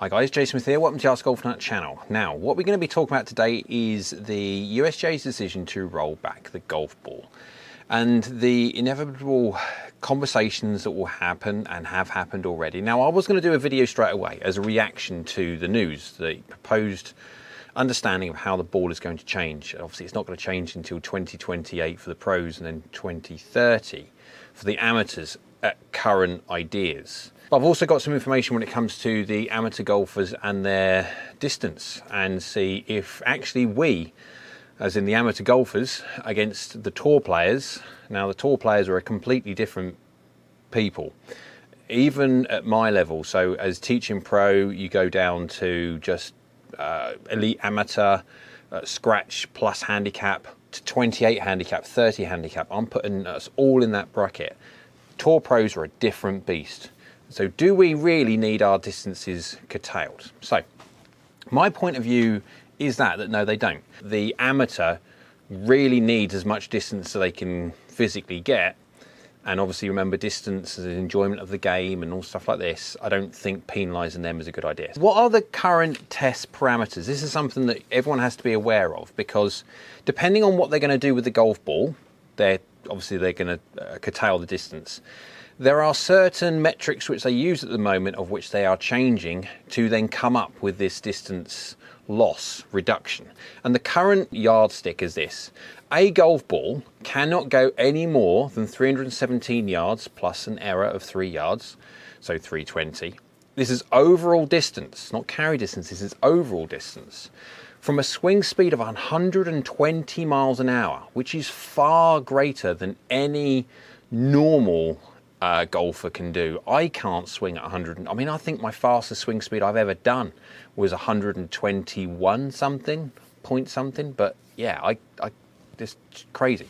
Hi guys, Jason Smith here, welcome to AskGolfNut channel. Now, what we're going to be talking about today is the USGA's decision to roll back the golf ball and the inevitable conversations that will happen and have happened already. Now, I was going to do a video straight away as a reaction to the news, the proposed understanding of how the ball is going to change. Obviously, it's not going to change until 2028 for the pros and then 2030 for the amateurs at current ideas. I've also got some information when it comes to the amateur golfers and their distance, and see if actually we, as in the amateur golfers, against the tour players. Now, the tour players are a completely different people, even at my level. So as teaching pro, you go down to just elite amateur, scratch plus handicap, to 28 handicap, 30 handicap. I'm putting us all in that bracket. Tour pros are a different beast. So do we really need our distances curtailed? So my point of view is that no, they don't. The amateur really needs as much distance as they can physically get. And obviously, remember, distance is an enjoyment of the game and all stuff like this. I don't think penalising them is a good idea. What are the current test parameters? This is something that everyone has to be aware of, because depending on what they're going to do with the golf ball, they're going to curtail the distance. There are certain metrics which they use at the moment, of which they are changing to then come up with this distance loss reduction. And the current yardstick is this: a golf ball cannot go any more than 317 yards plus an error of 3 yards, so 320. This is overall distance, not carry distance, this is overall distance, from a swing speed of 120 miles an hour, which is far greater than any normal golfer can do. I can't swing at 100. I mean, I think my fastest swing speed I've ever done was 121 something, point something. But yeah, I just crazy.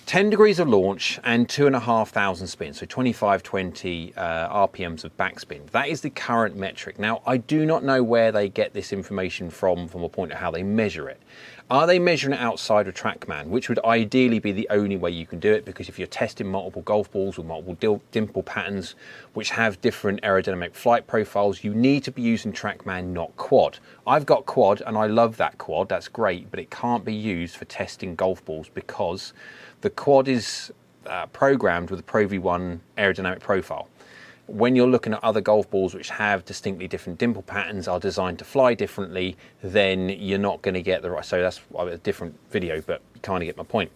10 degrees of launch and 2,500 spins, so 2520 RPMs of backspin. That is the current metric. Now, I do not know where they get this information from a point of how they measure it. Are they measuring it outside of TrackMan, which would ideally be the only way you can do it, because if you're testing multiple golf balls with multiple dimple patterns which have different aerodynamic flight profiles, you need to be using TrackMan, not quad. I've got quad and I love that quad, that's great, but it can't be used for testing golf balls because the quad is programmed with a Pro V1 aerodynamic profile. When you're looking at other golf balls which have distinctly different dimple patterns, are designed to fly differently, then you're not going to get the right. So that's a different video, but you kind of get my point.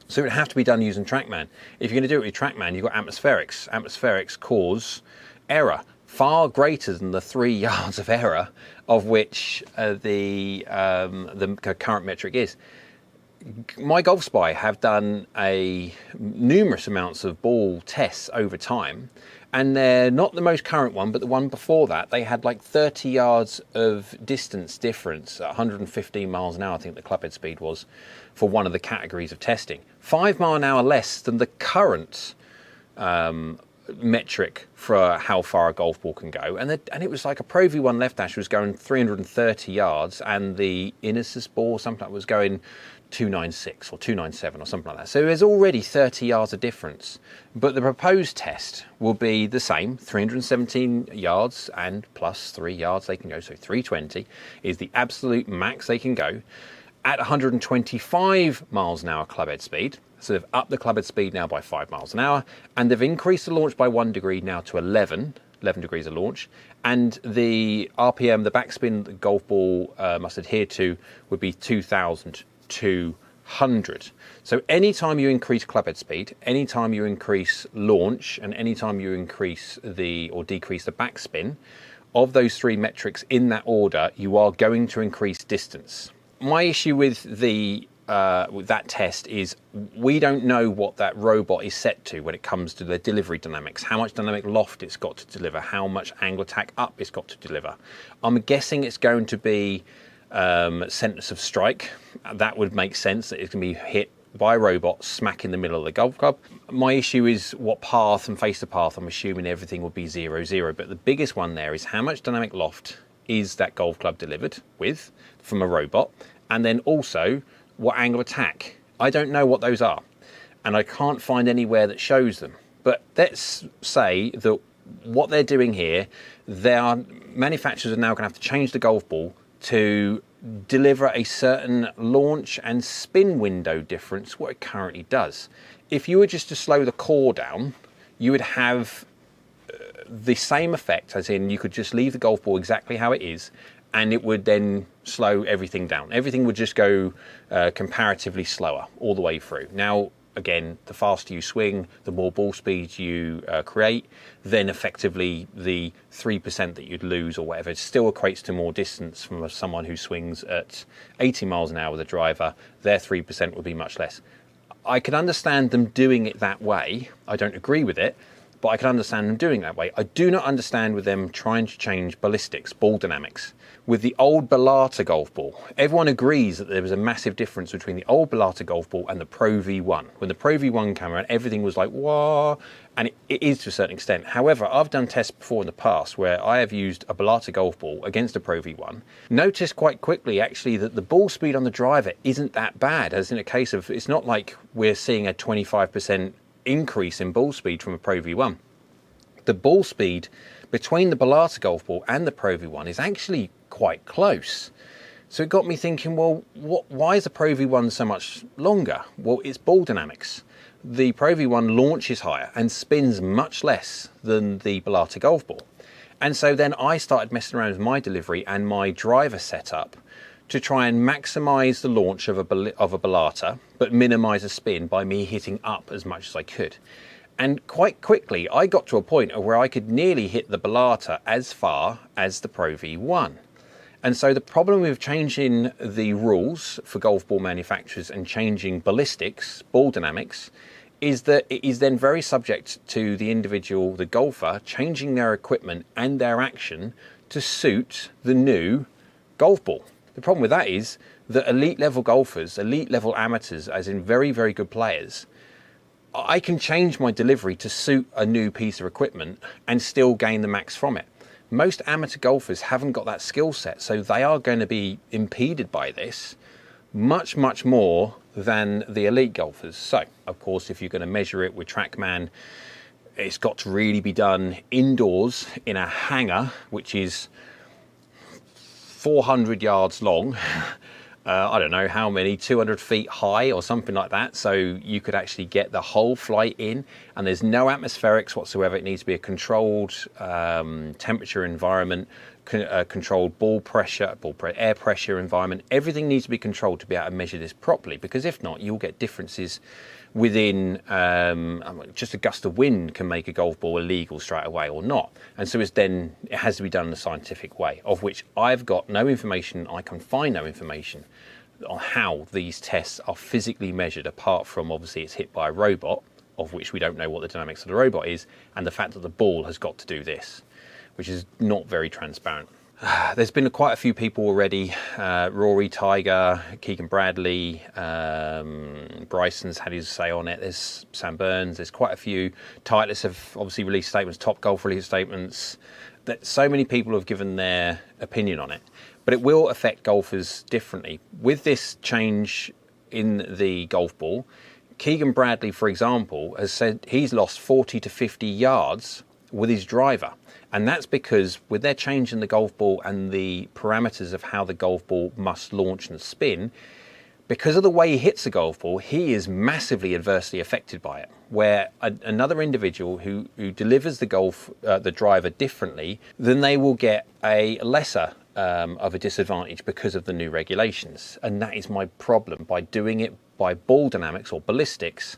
So it would have to be done using TrackMan. If you're going to do it with TrackMan, you've got atmospherics. Atmospherics cause error far greater than the 3 yards of error of which the current metric is. My Golf Spy have done numerous amounts of ball tests over time, and they're not the most current one, but the one before that, they had like 30 yards of distance difference at 115 miles an hour, I think the clubhead speed was, for one of the categories of testing. 5 mile an hour less than the current metric for how far a golf ball can go. And it was like a Pro V1 left dash was going 330 yards, and the Innesis ball, something like, was going 296 or 297 or something like that. So there's already 30 yards of difference. But the proposed test will be the same, 317 yards and plus 3 yards they can go. So 320 is the absolute max they can go at 125 miles an hour clubhead speed. So they've upped the clubhead speed now by 5 miles an hour, and they've increased the launch by 1 degree now to 11 degrees of launch. And the RPM, the backspin the golf ball must adhere to, would be 2,200. So anytime you increase clubhead speed, anytime you increase launch, and anytime you increase or decrease the backspin, of those three metrics in that order, you are going to increase distance. My issue with that test is we don't know what that robot is set to when it comes to the delivery dynamics, how much dynamic loft it's got to deliver, how much angle attack up it's got to deliver. I'm guessing it's going to be centers of strike. That would make sense, that it can be hit by a robot smack in the middle of the golf club. My issue is what path and face the path. I'm assuming everything would be 0-0, but the biggest one there is how much dynamic loft is that golf club delivered with from a robot, and then also what angle attack. I don't know what those are, and I can't find anywhere that shows them. But let's say that what they're doing here, manufacturers are now going to have to change the golf ball to deliver a certain launch and spin window difference what it currently does. If you were just to slow the core down, you would have the same effect, as in you could just leave the golf ball exactly how it is, and it would then slow everything down. Everything would just go comparatively slower all the way through. Now, again, the faster you swing, the more ball speed you create, then effectively the 3% that you'd lose or whatever still equates to more distance from someone who swings at 80 miles an hour with a driver. Their 3% would be much less. I can understand them doing it that way. I don't agree with it, but I can understand them doing it that way. I do not understand with them trying to change ballistics, ball dynamics. With the old Bellata golf ball, everyone agrees that there was a massive difference between the old Bellata golf ball and the Pro V1. When the Pro V1 came around, everything was like, whoa, and it is to a certain extent. However, I've done tests before in the past where I have used a Bellata golf ball against a Pro V1. Noticed quite quickly, actually, that the ball speed on the driver isn't that bad, as in a case of, it's not like we're seeing a 25% increase in ball speed from a Pro V1. The ball speed between the Bellata golf ball and the Pro V1 is actually quite close. So it got me thinking, well, why is the Pro V1 so much longer? Well, it's ball dynamics. The Pro V1 launches higher and spins much less than the Bellata golf ball. And so then I started messing around with my delivery and my driver setup to try and maximize the launch of a Bellata, but minimize the spin by me hitting up as much as I could. And quite quickly, I got to a point where I could nearly hit the Bellata as far as the Pro V1. And so the problem with changing the rules for golf ball manufacturers and changing ballistics, ball dynamics, is that it is then very subject to the individual, the golfer, changing their equipment and their action to suit the new golf ball. The problem with that is that elite level golfers, elite level amateurs, as in very, very good players, I can change my delivery to suit a new piece of equipment and still gain the max from it. Most amateur golfers haven't got that skill set, so they are going to be impeded by this much, much more than the elite golfers. So, of course, if you're going to measure it with TrackMan, it's got to really be done indoors in a hangar, which is 400 yards long. I don't know how many, 200 feet high or something like that. So you could actually get the whole flight in, and there's no atmospherics whatsoever. It needs to be a controlled temperature environment, controlled air pressure environment. Everything needs to be controlled to be able to measure this properly, because if not, you'll get differences within just a gust of wind can make a golf ball illegal straight away or not. And so it has to be done in a scientific way, of which I've got no information. I can find no information on how these tests are physically measured, apart from obviously it's hit by a robot, of which we don't know what the dynamics of the robot is, and the fact that the ball has got to do this, which is not very transparent. There's been quite a few people already, Rory, Tiger, Keegan Bradley, Bryson's had his say on it, there's Sam Burns, there's quite a few. Titleist have obviously released statements, Top Golf released statements, that so many people have given their opinion on it. But it will affect golfers differently. With this change in the golf ball, Keegan Bradley, for example, has said he's lost 40 to 50 yards with his driver. And that's because with their change in the golf ball and the parameters of how the golf ball must launch and spin, because of the way he hits the golf ball, he is massively adversely affected by it. Where another individual who delivers the driver differently, then they will get a lesser of a disadvantage because of the new regulations. And that is my problem. By doing it by ball dynamics or ballistics,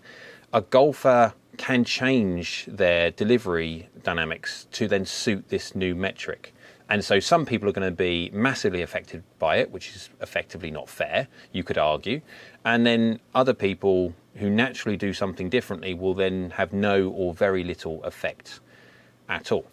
a golfer can change their delivery dynamics to then suit this new metric. And so some people are going to be massively affected by it, which is effectively not fair, you could argue. And then other people who naturally do something differently will then have no or very little effect at all.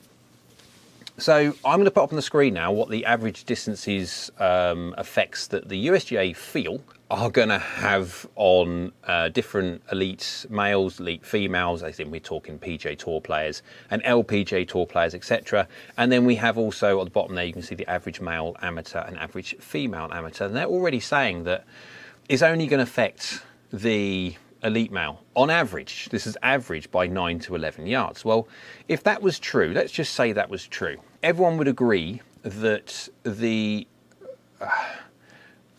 So I'm going to put up on the screen now what the average distances effects that the USGA feel are going to have on different elite males, elite females, as in we're talking PGA Tour players and LPGA Tour players, etc. And then we have also at the bottom there, you can see the average male amateur and average female amateur. And they're already saying that it's only going to affect the elite male, on average, this is average by 9 to 11 yards. Well, if that was true, let's just say that was true, everyone would agree that the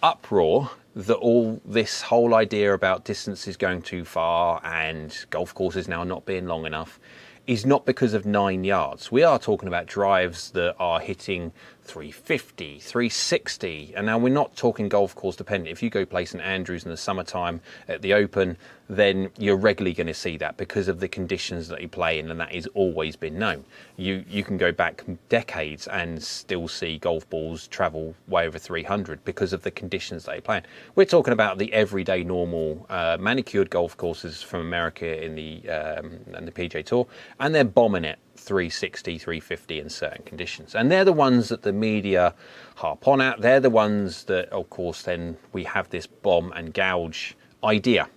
uproar that all this whole idea about distances going too far and golf courses now not being long enough is not because of 9 yards. We are talking about drives that are hitting 350, 360, and now we're not talking golf course dependent. If you go play St Andrews in the summertime at the Open, then you're regularly going to see that because of the conditions that you play in, and that has always been known. You can go back decades and still see golf balls travel way over 300 because of the conditions they play in. We're talking about the everyday normal manicured golf courses from America in the PGA Tour, and they're bombing it 360, 350 in certain conditions. And they're the ones that the media harp on at. They're the ones that, of course, then we have this bomb and gouge idea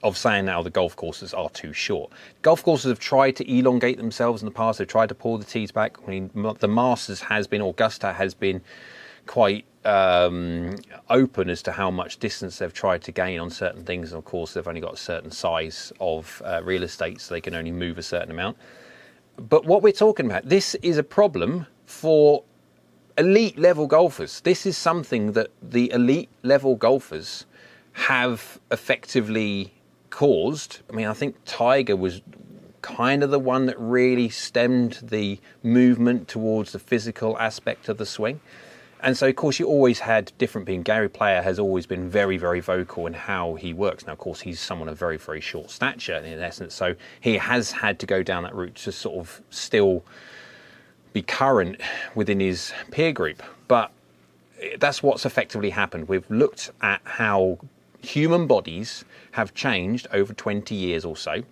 of saying now the golf courses are too short. Golf courses have tried to elongate themselves in the past. They've tried to pull the tees back. I mean, the Masters has been, Augusta has been quite open as to how much distance they've tried to gain on certain things. And of course, they've only got a certain size of real estate, so they can only move a certain amount. But what we're talking about, this is a problem for elite level golfers. This is something that the elite level golfers have effectively caused. I mean, I think Tiger was kind of the one that really stemmed the movement towards the physical aspect of the swing. And so, of course, you always had different being. Gary Player has always been very, very vocal in how he works. Now, of course, he's someone of very, very short stature in essence. So he has had to go down that route to sort of still be current within his peer group. But that's what's effectively happened. We've looked at how human bodies have changed over 20 years or so.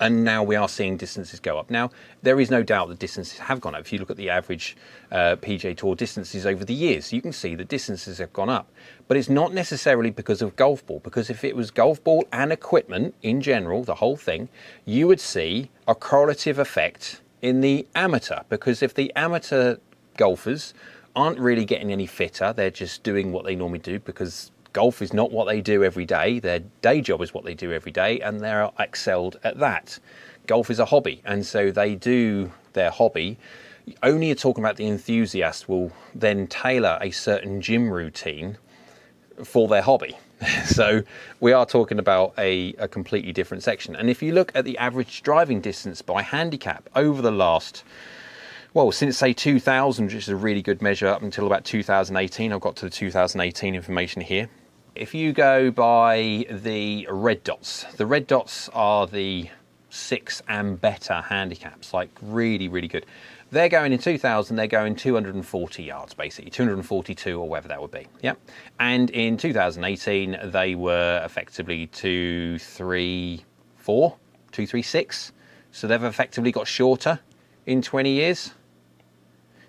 And now we are seeing distances go up. Now, there is no doubt that distances have gone up. If you look at the average PGA Tour distances over the years, you can see the distances have gone up. But it's not necessarily because of golf ball, because if it was golf ball and equipment in general, the whole thing, you would see a correlative effect in the amateur. Because if the amateur golfers aren't really getting any fitter, they're just doing what they normally do because golf is not what they do every day. Their day job is what they do every day, and they're excelled at that. Golf is a hobby, and so they do their hobby. Only you're talking about the enthusiast will then tailor a certain gym routine for their hobby. So we are talking about a completely different section. And if you look at the average driving distance by handicap over the last, well, since say 2000, which is a really good measure, up until about 2018, I've got to the 2018 information here. If you go by the red dots are the 6 and better handicaps, like really, really good. They're going in 2000, they're going 240 yards, basically, 242 or whatever that would be. Yeah. And in 2018, they were effectively 234, 236. So they've effectively got shorter in 20 years.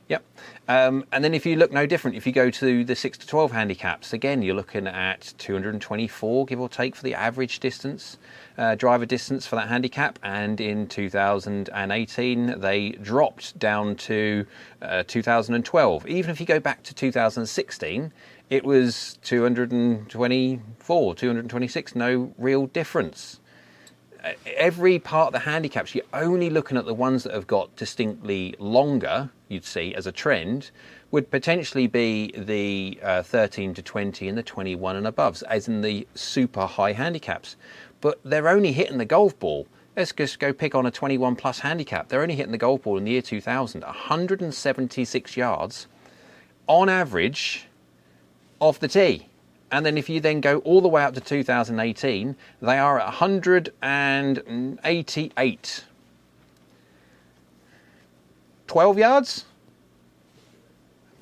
Yep. And then if you look no different, if you go to the 6 to 12 handicaps, again, you're looking at 224, give or take, for the average distance, driver distance for that handicap. And in 2018, they dropped down to 2012. Even if you go back to 2016, it was 224, 226, no real difference. Every part of the handicaps, you're only looking at the ones that have got distinctly longer, you'd see as a trend, would potentially be the 13 to 20 and the 21 and above, as in the super high handicaps. But they're only hitting the golf ball. Let's just go pick on a 21 plus handicap. They're only hitting the golf ball in the year 2000, 176 yards on average off the tee. And then if you then go all the way up to 2018, they are at 188. 12 yards?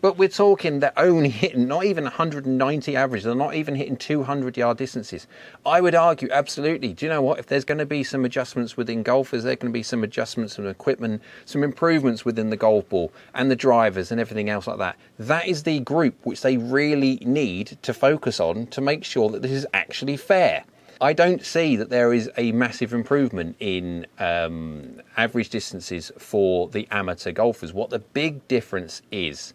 But we're talking they're only hitting not even 190 average. They're not even hitting 200-yard distances. I would argue, absolutely. Do you know what? If there's going to be some adjustments within golfers, there's going to be some adjustments in equipment, some improvements within the golf ball and the drivers and everything else like that. That is the group which they really need to focus on to make sure that this is actually fair. I don't see that there is a massive improvement in average distances for the amateur golfers. What the big difference is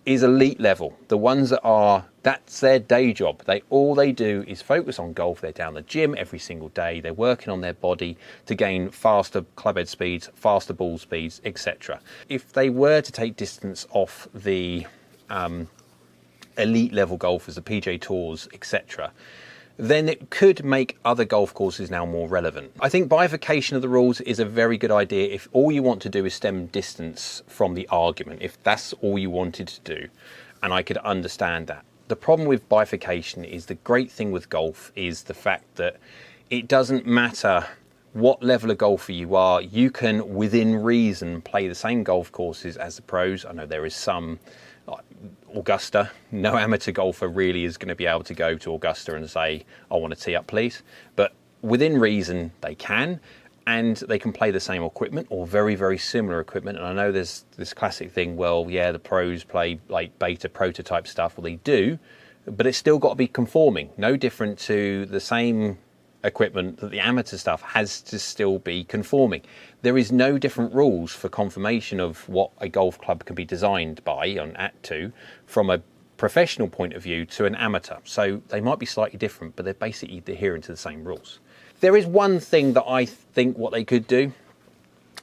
is elite level. The ones that are, that's their day job. All they do is focus on golf. They're down the gym every single day. They're working on their body to gain faster clubhead speeds, faster ball speeds, etc. If they were to take distance off the elite level golfers, the PGA Tours, etc., then it could make other golf courses now more relevant. I think bifurcation of the rules is a very good idea if all you want to do is stem distance from the argument, if that's all you wanted to do, and I could understand that. The problem with bifurcation is the great thing with golf is the fact that it doesn't matter what level of golfer you are, you can, within reason, play the same golf courses as the pros. I know there is some, like Augusta, no amateur golfer really is going to be able to go to Augusta and say, I want to tee up, please. But within reason, they can, and they can play the same equipment or very, very similar equipment. And I know there's this classic thing, well, yeah, the pros play like beta prototype stuff. Well, they do, but it's still got to be conforming. No different to the same equipment that the amateur stuff has to still be conforming. There is no different rules for confirmation of what a golf club can be designed by and to from a professional point of view to an amateur. So they might be slightly different, but they're basically adhering to the same rules. There is one thing that I think what they could do,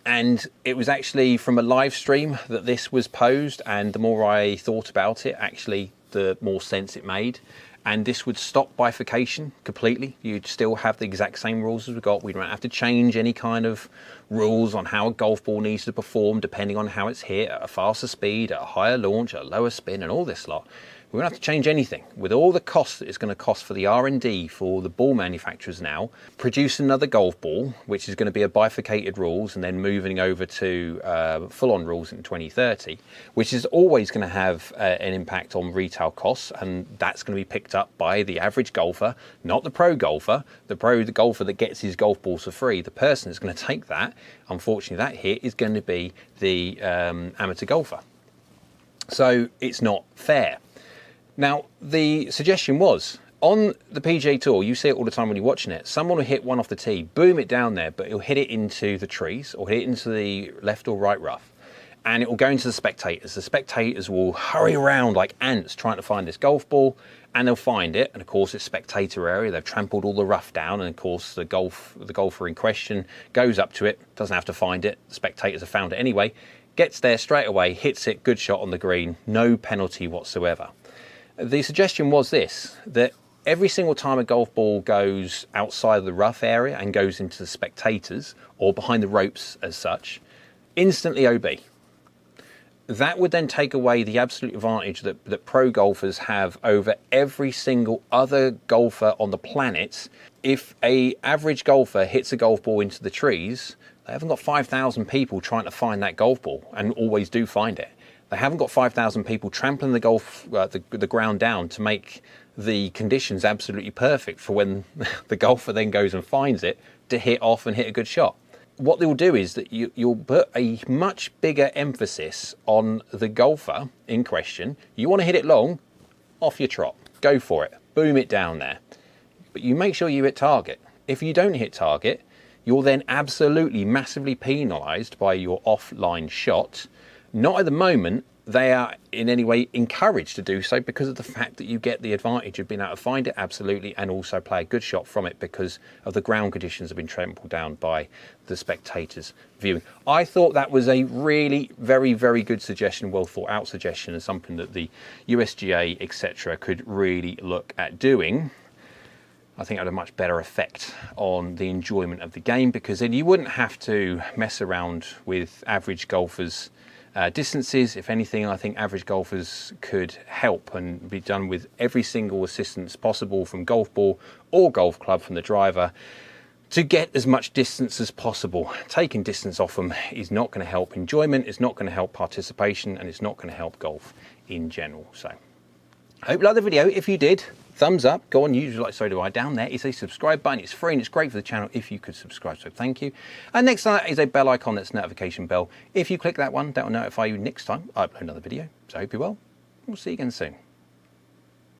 and it was actually from a live stream that this was posed, and the more I thought about it, actually the more sense it made. And this would stop bifurcation completely. You'd still have the exact same rules as we've got. We don't have to change any kind of rules on how a golf ball needs to perform depending on how it's hit, at a faster speed, at a higher launch, at a lower spin, and all this lot. We won't have to change anything. With all the costs that it's going to cost for the R&D for the ball manufacturers now, produce another golf ball, which is going to be a bifurcated rules and then moving over to full-on rules in 2030, which is always going to have an impact on retail costs, and that's going to be picked up by the average golfer, not the pro golfer. The golfer that gets his golf balls for free, the person that's going to take that, unfortunately that hit, is going to be the amateur golfer. So it's not fair. Now, the suggestion was, on the PGA Tour, you see it all the time when you're watching it, someone will hit one off the tee, boom it down there, but he'll hit it into the trees or hit it into the left or right rough, and it will go into the spectators. The spectators will hurry around like ants trying to find this golf ball, and they'll find it, and of course it's spectator area, they've trampled all the rough down, and of course the golfer in question goes up to it, doesn't have to find it, the spectators have found it anyway, gets there straight away, hits it, good shot on the green, no penalty whatsoever. The suggestion was this, that every single time a golf ball goes outside of the rough area and goes into the spectators, or behind the ropes as such, instantly OB. That would then take away the absolute advantage that pro golfers have over every single other golfer on the planet. If an average golfer hits a golf ball into the trees, they haven't got 5,000 people trying to find that golf ball, and always do find it. They haven't got 5,000 people trampling the ground down to make the conditions absolutely perfect for when the golfer then goes and finds it to hit off and hit a good shot. What they'll do is that you'll put a much bigger emphasis on the golfer in question. You want to hit it long, off your trot, go for it, boom it down there. But you make sure you hit target. If you don't hit target, you're then absolutely massively penalised by your offline shot. Not at the moment. They are in any way encouraged to do so because of the fact that you get the advantage of being able to find it absolutely and also play a good shot from it because of the ground conditions have been trampled down by the spectators viewing. I thought that was a really very, very good suggestion, well thought out suggestion, and something that the USGA, etc., could really look at doing. I think it had a much better effect on the enjoyment of the game because then you wouldn't have to mess around with average golfers' distances. If anything, I think average golfers could help and be done with every single assistance possible from golf ball or golf club from the driver to get as much distance as possible. Taking distance off them is not going to help enjoyment, it's not going to help participation, and it's not going to help golf in general. So I hope you liked the video. If you did, thumbs up, go on YouTube, like so do I. Down there is a subscribe button. It's free and it's great for the channel if you could subscribe, so thank you. And next to that is a bell icon, that's a notification bell. If you click that one, that will notify you next time I upload another video. So I hope you're well. We'll see you again soon.